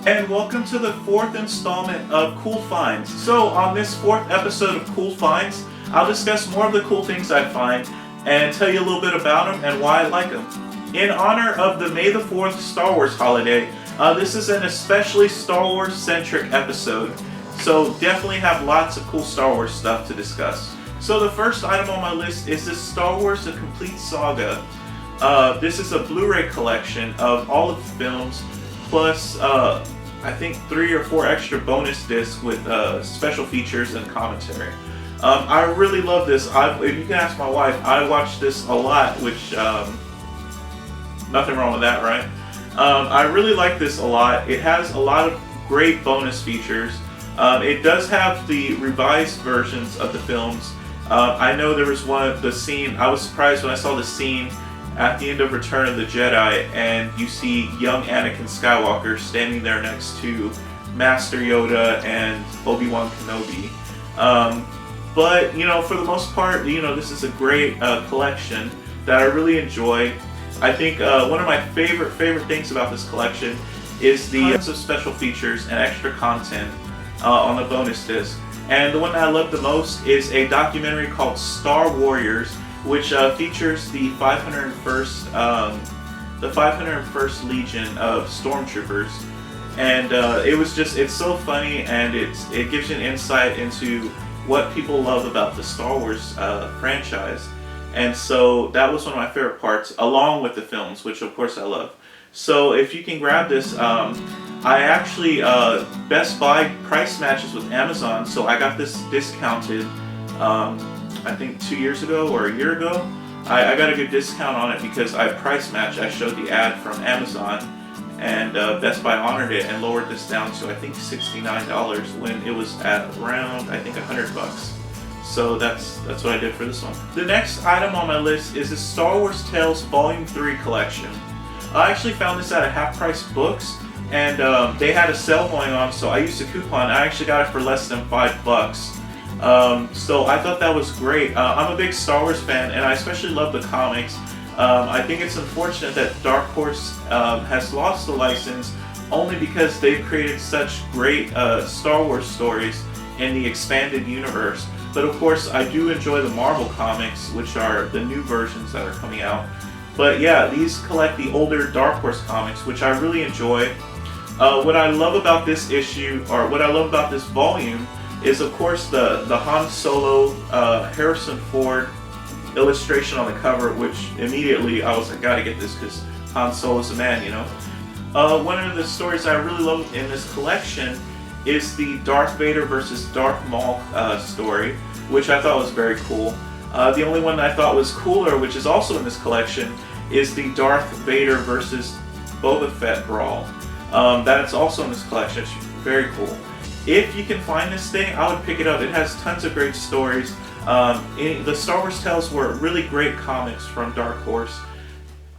and welcome to the fourth installment of Cool Finds. So on this fourth episode of Cool Finds, I'll discuss more of the cool things I find and tell you a little bit about them and why I like them. In honor of the May the 4th Star Wars holiday, this is an especially Star Wars centric episode, so definitely have lots of cool Star Wars stuff to discuss. So the first item on my list is this Star Wars The Complete Saga. This is a Blu-ray collection of all of the films, plus I think 3 or 4 extra bonus discs with special features and commentary. I really love this. If you can ask my wife, I watch this a lot, which nothing wrong with that, right? I really like this a lot. It has a lot of great bonus features. It does have the revised versions of the films. I know there was the scene, I was surprised when I saw the scene at the end of Return of the Jedi, and you see young Anakin Skywalker standing there next to Master Yoda and Obi-Wan Kenobi. But, for the most part, this is a great collection that I really enjoy. I think one of my favorite things about this collection is the tons of special features and extra content on the bonus disc. And the one that I love the most is a documentary called Star Warriors, which features the 501st Legion of Stormtroopers. And it's so funny, and it gives you an insight into what people love about the Star Wars franchise. And so that was one of my favorite parts, along with the films, which of course I love. So if you can grab this, I actually Best Buy price matches with Amazon, so I got this discounted I think 2 years ago or a year ago. I got a good discount on it because I price matched. I showed the ad from Amazon, and Best Buy honored it and lowered this down to I think $69 when it was at around I think $100. So that's what I did for this one. The next item on my list is the Star Wars Tales Volume 3 collection. I actually found this at a Half Price Books, and they had a sale going on, so I used a coupon. I actually got it for less than $5. So I thought that was great. I'm a big Star Wars fan, and I especially love the comics. I think it's unfortunate that Dark Horse has lost the license only because they've created such great Star Wars stories in the expanded universe. But of course, I do enjoy the Marvel comics, which are the new versions that are coming out. But yeah, these collect the older Dark Horse comics, which I really enjoy. What I love about this issue, or what I love about this volume, is of course the Han Solo Harrison Ford illustration on the cover, which immediately I was like, gotta get this because Han Solo's a man, One of the stories I really love in this collection is the Darth Vader versus Darth Maul story, which I thought was very cool. The only one that I thought was cooler, which is also in this collection, is the Darth Vader versus Boba Fett brawl. That's also in this collection. It's very cool. If you can find this thing, I would pick it up. It has tons of great stories. The Star Wars Tales were really great comics from Dark Horse.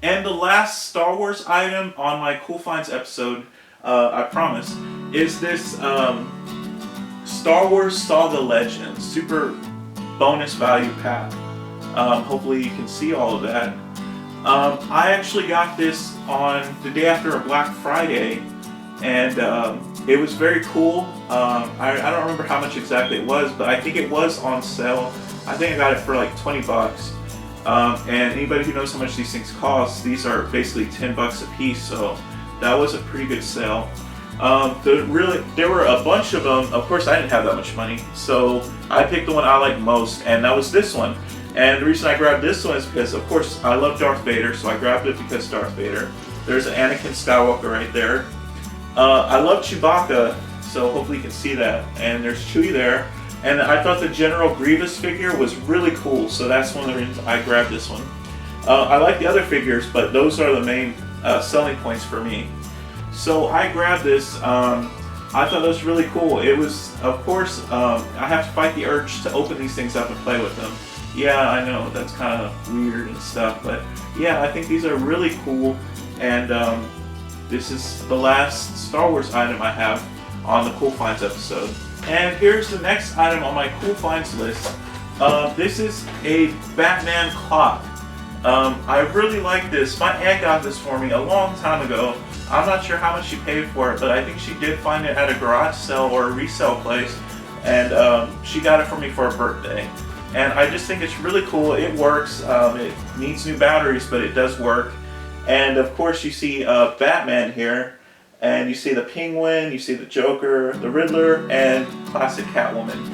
And the last Star Wars item on my Cool Finds episode, I promise, is this Star Wars Saga Legends Super Bonus Value Pack. Hopefully you can see all of that. I actually got this on the day after a Black Friday, and it was very cool. I don't remember how much exactly it was, but I think it was on sale. I think I got it for like $20. And anybody who knows how much these things cost, these are basically $10 a piece, so that was a pretty good sale. There were a bunch of them. Of course, I didn't have that much money, so I picked the one I liked most, and that was this one. And the reason I grabbed this one is because, of course, I love Darth Vader, so I grabbed it because Darth Vader. There's an Anakin Skywalker right there. I love Chewbacca, so hopefully you can see that. And there's Chewie there. And I thought the General Grievous figure was really cool, so that's one of the reasons I grabbed this one. I like the other figures, but those are the main selling points for me. So I grabbed this. I thought that was really cool. It was, of course, I have to fight the urge to open these things up and play with them. Yeah, I know, that's kind of weird and stuff, but yeah, I think these are really cool, and this is the last Star Wars item I have on the Cool Finds episode. And here's the next item on my Cool Finds list. This is a Batman clock. I really like this. My aunt got this for me a long time ago. I'm not sure how much she paid for it, but I think she did find it at a garage sale or a resale place, and she got it for me for a birthday. And I just think it's really cool. It works. It needs new batteries, but it does work. And of course you see Batman here, and you see the Penguin, you see the Joker, the Riddler, and classic Catwoman.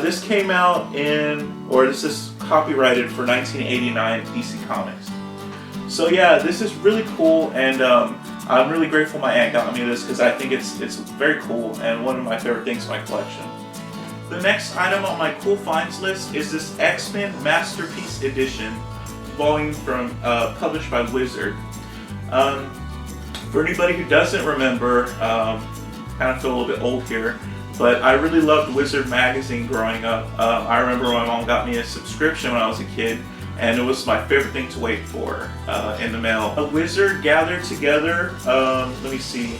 This came out this is copyrighted for 1989 DC Comics. So yeah, this is really cool, and I'm really grateful my aunt got me this because I think it's very cool and one of my favorite things in my collection. The next item on my cool finds list is this XMen Masterpiece edition, volume from published by Wizard. For anybody who doesn't remember, kind of feel a little bit old here, but I really loved Wizard magazine growing up. I remember my mom got me a subscription when I was a kid, and it was my favorite thing to wait for in the mail. Wizard gathered together, let me see,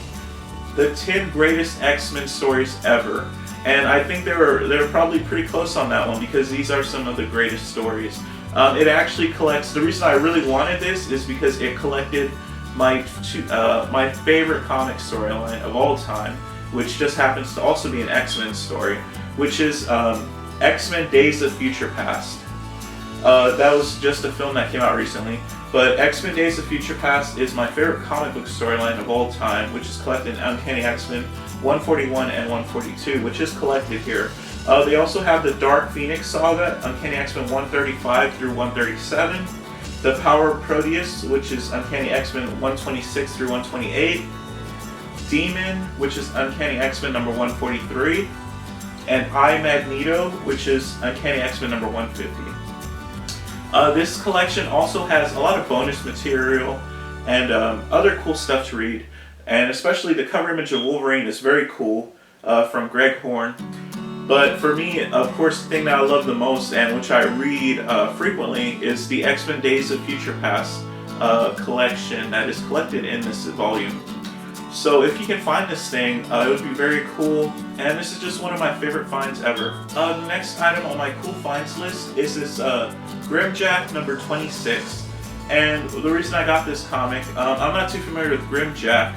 the 10 greatest X-Men stories ever. And I think they were probably pretty close on that one because these are some of the greatest stories. It actually collects, the reason I really wanted this is because it collected my favorite comic storyline of all time, which just happens to also be an X-Men story, which is X-Men Days of Future Past. That was just a film that came out recently, but X-Men Days of Future Past is my favorite comic book storyline of all time, which is collected in Uncanny X-Men 141 and 142, which is collected here. They also have the Dark Phoenix saga, Uncanny X-Men 135 through 137, the Power of Proteus, which is Uncanny X-Men 126 through 128, Demon, which is Uncanny X-Men number 143, and I, Magneto, which is Uncanny X-Men number 150. This collection also has a lot of bonus material and other cool stuff to read, and especially the cover image of Wolverine is very cool from Greg Horn. But for me, of course, the thing that I love the most and which I read frequently is the X-Men Days of Future Past collection that is collected in this volume. So if you can find this thing, it would be very cool, and this is just one of my favorite finds ever. The next item on my cool finds list is this Grimm Jack number 26. And the reason I got this comic, I'm not too familiar with Grimm Jack,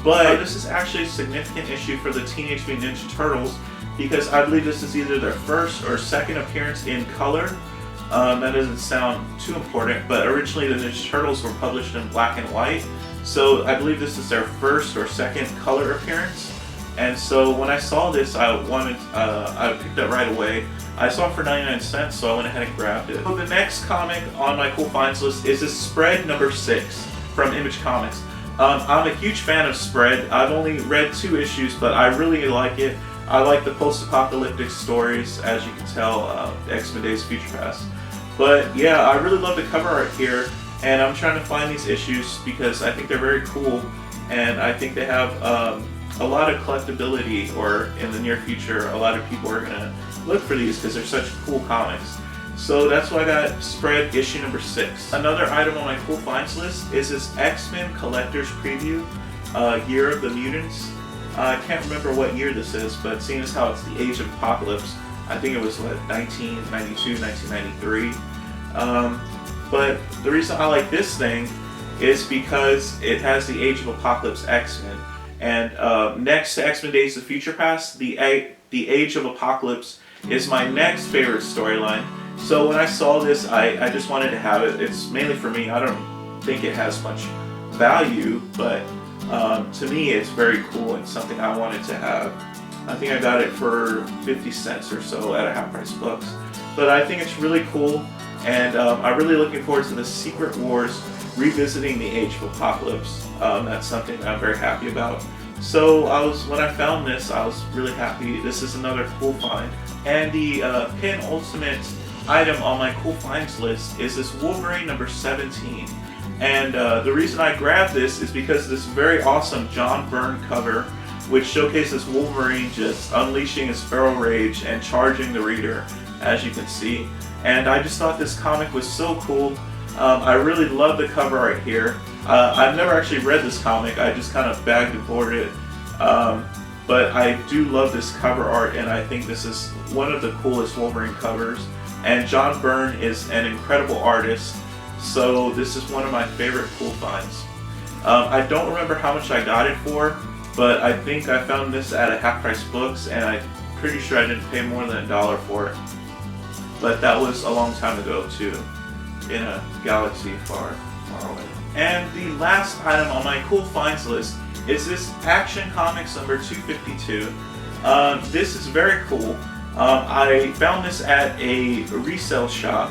but this is actually a significant issue for the Teenage Mutant Ninja Turtles because I believe this is either their first or second appearance in color. That doesn't sound too important, but originally the Ninja Turtles were published in black and white, so I believe this is their first or second color appearance. And so when I saw this, I picked it right away. I saw it for 99 cents, so I went ahead and grabbed it. So the next comic on my cool finds list is this Spread number 6 from Image Comics. I'm a huge fan of Spread. I've only read 2 issues, but I really like it. I like the post-apocalyptic stories, as you can tell, X-Men Days of Future Past. But yeah, I really love the cover art here, and I'm trying to find these issues because I think they're very cool, and I think they have a lot of collectability, or in the near future, a lot of people are going to look for these because they're such cool comics. So that's why I got Spread issue number 6. Another item on my cool finds list is this X-Men Collector's Preview, Year of the Mutants. I can't remember what year this is, but seeing as how it's the Age of Apocalypse, I think it was, 1992, 1993. But the reason I like this thing is because it has the Age of Apocalypse X-Men. And next to X-Men Days of Future Past, the Age of Apocalypse is my next favorite storyline. So when I saw this, I just wanted to have it. It's mainly for me. I don't think it has much value, but to me it's very cool. It's something I wanted to have. I think I got it for 50 cents or so at a half price books. But I think it's really cool, and I'm really looking forward to the Secret Wars revisiting the Age of Apocalypse. That's something that I'm very happy about. So when I found this, I was really happy. This is another cool find. And the penultimate item on my cool finds list is this Wolverine number 17. And the reason I grabbed this is because of this very awesome John Byrne cover, which showcases Wolverine just unleashing his feral rage and charging the reader, as you can see. And I just thought this comic was so cool. I really love the cover art here. I've never actually read this comic, I just kind of bagged and boarded it. But I do love this cover art, and I think this is one of the coolest Wolverine covers. And John Byrne is an incredible artist, So this is one of my favorite cool finds. I don't remember how much I got it for, but I think I found this at a Half Price Books, and I'm pretty sure I didn't pay more than $1 for it. But that was a long time ago too, in a galaxy far, far away. And the last item on my cool finds list is this Action Comics number 252. This is very cool. I found this at a resale shop.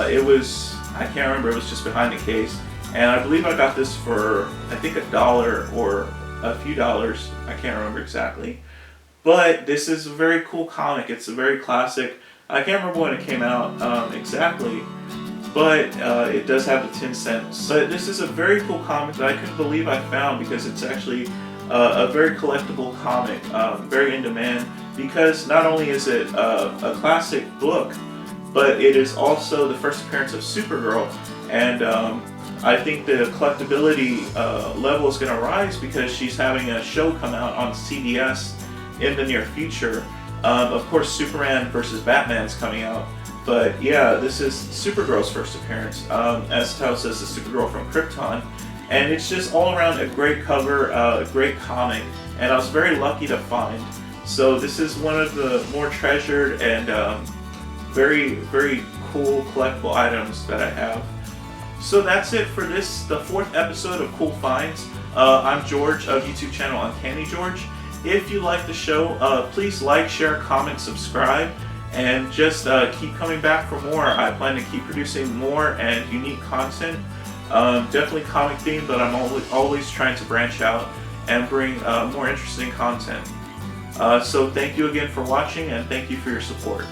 It was, I can't remember, it was just behind the case. And I believe I got this for, I think, $1 or a few dollars. I can't remember exactly. But this is a very cool comic. It's a very classic. I can't remember when it came out exactly, but it does have the 10 cents. But this is a very cool comic that I couldn't believe I found, because it's actually a very collectible comic, very in demand, because not only is it a classic book, but it is also the first appearance of Supergirl, and I think the collectability level is going to rise because she's having a show come out on CBS in the near future. Of course, Superman versus Batman's coming out, but yeah, this is Supergirl's first appearance. As the title says, the Supergirl from Krypton, and it's just all around a great cover, a great comic, and I was very lucky to find. So this is one of the more treasured and very, very cool collectible items that I have. So that's it for this, the 4th episode of Cool Finds. I'm George of YouTube channel Uncanny George. If you like the show, please like, share, comment, subscribe, and just keep coming back for more. I plan to keep producing more and unique content. Definitely comic themed, but I'm always trying to branch out and bring more interesting content. So thank you again for watching, and thank you for your support.